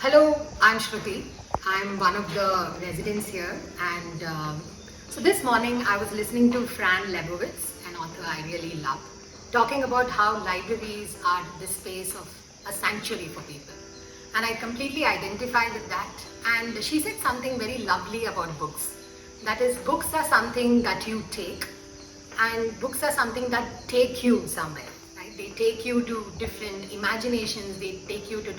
Hello, I'm Shruthi. I'm one of the residents here, and so this morning I was listening to Fran Lebowitz, an author I really love, talking about how libraries are the space of a sanctuary for people. And I completely identify with that. And she said something very lovely about books. That is, books are something that you take, and books are something that take you somewhere. They take you to different imaginations, they take you to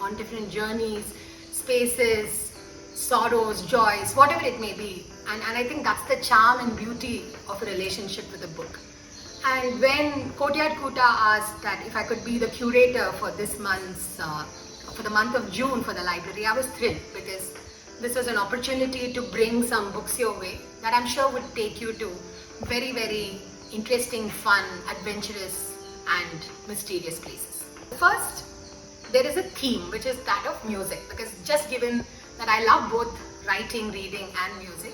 on different journeys, spaces, sorrows, joys, whatever it may be. And I think that's the charm and beauty of a relationship with a book. And when Library Koota asked that if I could be the curator for this for the month of June for the library, I was thrilled because this was an opportunity to bring some books your way that I'm sure would take you to very, very interesting, fun, adventurous, and mysterious places. First, there is a theme which is that of music, because just given that I love both writing, reading and music,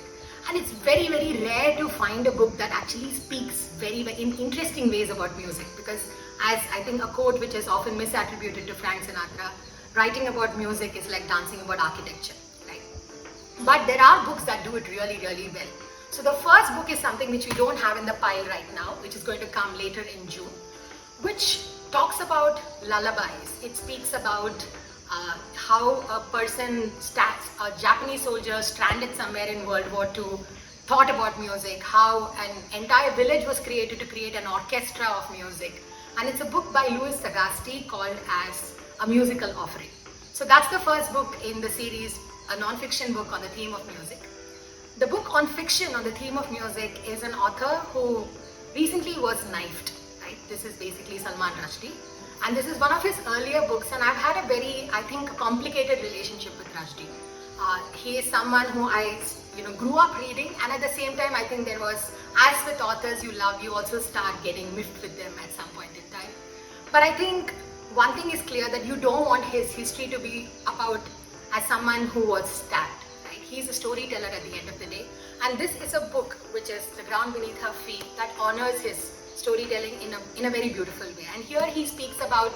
and it's very, very rare to find a book that actually speaks very, very in interesting ways about music, because as I think a quote which is often misattributed to Frank Sinatra, writing about music is like dancing about architecture, right? But there are books that do it really, really well. So the first book is something which we don't have in the pile right now, which is going to come later in June, which talks about lullabies. It speaks about how a a Japanese soldier stranded somewhere in World War II, thought about music, how an entire village was created to create an orchestra of music. And it's a book by Louis Sagasti called as A Musical Offering. So that's the first book in the series, a non-fiction book on the theme of music. The book on fiction on the theme of music is an author who recently was knifed. This is basically Salman Rushdie, and this is one of his earlier books, and I've had a very, I think, complicated relationship with Rushdie. He is someone who I grew up reading, and at the same time I think there was, as with authors you love, you also start getting miffed with them at some point in time. But I think one thing is clear, that you don't want his history to be about as someone who was stabbed. Right? He's a storyteller at the end of the day, and this is a book which is The Ground Beneath Her Feet that honors his storytelling in a very beautiful way. And here he speaks about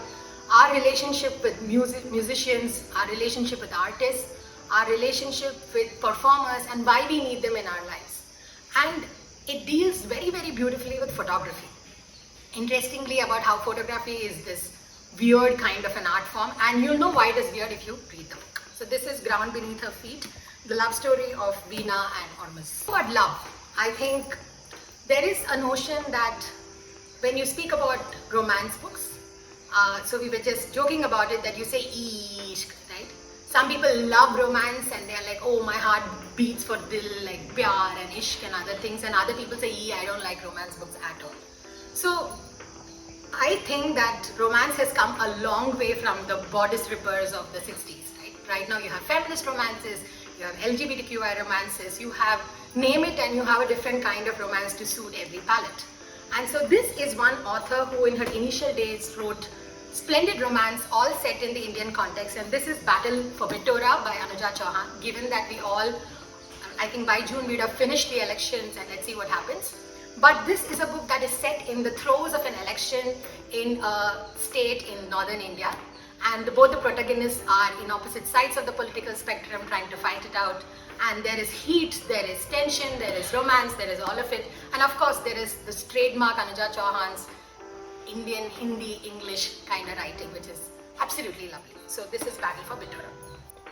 our relationship with musicians, our relationship with artists, our relationship with performers, and why we need them in our lives. And it deals very, very beautifully with photography. Interestingly, about how photography is this weird kind of an art form, and you'll know why it is weird if you read the book. So this is Ground Beneath Her Feet, the love story of Veena and Ormus. About love, I think there is a notion that when you speak about romance books, so we were just joking about it, that you say ishq, right? Some people love romance and they're like, oh, my heart beats for dil, like pyar and ishq and other things, and other people say, I don't like romance books at all. So I think that romance has come a long way from the bodice rippers of the 60s, right? Right now you have feminist romances, you have LGBTQI romances, you have name it, and you have a different kind of romance to suit every palette. And so this is one author who in her initial days wrote splendid romance, all set in the Indian context. And this is Battle for Bitola by Anuja Chauhan. Given that we all, I think by June we'd have finished the elections, and let's see what happens. But this is a book that is set in the throes of an election in a state in northern India. And both the protagonists are in opposite sides of the political spectrum trying to fight it out. And there is heat, there is tension, there is romance, there is all of it. And of course there is this trademark Anuja Chauhan's Indian, Hindi, English kind of writing, which is absolutely lovely. So this is Battle for Bitola.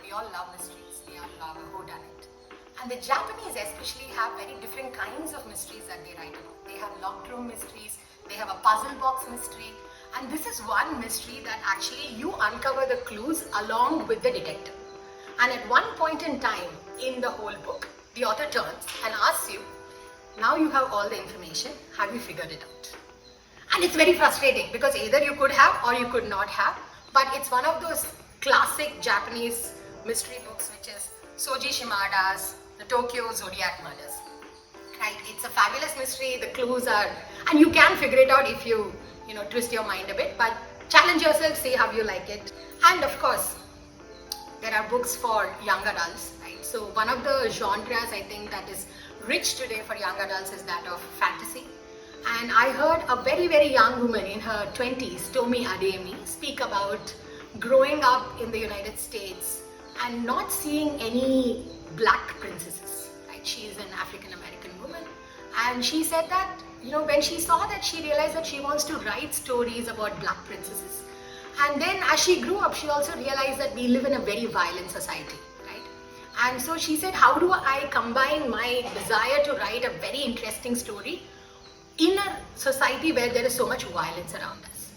We all love mysteries, we all love a whodunit. And the Japanese especially have very different kinds of mysteries that they write about. They have locked room mysteries, they have a puzzle box mystery, and this is one mystery that actually you uncover the clues along with the detective. And at one point in time in the whole book, the author turns and asks you, now you have all the information, have you figured it out? And it's very frustrating, because either you could have or you could not have, but it's one of those classic Japanese mystery books, which is Soji Shimada's The Tokyo Zodiac Murders. Right? It's a fabulous mystery, the clues are, and you can figure it out if you twist your mind a bit, but challenge yourself, see how you like it. And of course, there are books for young adults, right? So one of the genres I think that is rich today for young adults is that of fantasy. And I heard a very, very young woman in her 20s, Tomi Adeyemi, speak about growing up in the United States and not seeing any black princesses, right? She is an African American woman, and she said that, when she saw that, she realized that she wants to write stories about black princesses. And then as she grew up, she also realized that we live in a very violent society, right? And so she said, how do I combine my desire to write a very interesting story in a society where there is so much violence around us?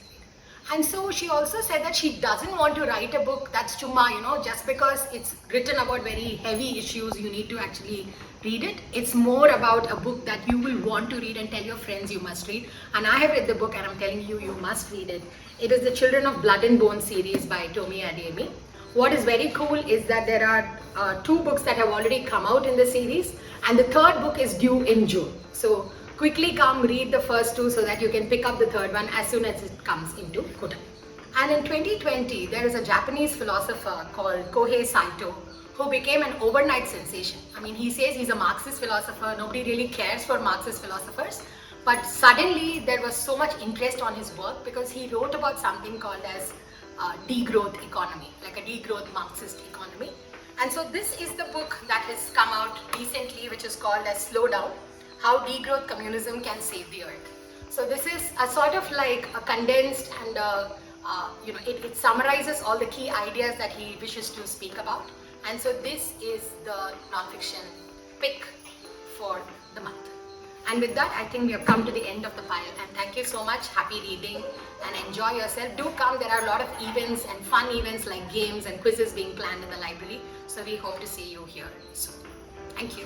And so she also said that she doesn't want to write a book that's chumma, just because it's written about very heavy issues, you need to actually read it. It's more about a book that you will want to read and tell your friends you must read. And I have read the book and I'm telling you, you must read it. It is the Children of Blood and Bone series by Tomi Adeyemi. What is very cool is that there are 2 books that have already come out in the series, and the 3rd book is due in June. So quickly come read the first 2 so that you can pick up the 3rd one as soon as it comes into Koota. And in 2020, there is a Japanese philosopher called Kohei Saito who became an overnight sensation. I mean, he says he's a Marxist philosopher. Nobody really cares for Marxist philosophers. But suddenly there was so much interest on his work because he wrote about something called as degrowth economy, like a degrowth Marxist economy. And so this is the book that has come out recently, which is called as Slow Down: How Degrowth Communism Can Save the Earth. So this is a sort of like a condensed and it summarizes all the key ideas that he wishes to speak about. And so this is the non-fiction pick for the month. And with that, I think we have come to the end of the pile. And thank you so much. Happy reading and enjoy yourself. Do come. There are a lot of events and fun events like games and quizzes being planned in the library. So we hope to see you here soon. Thank you.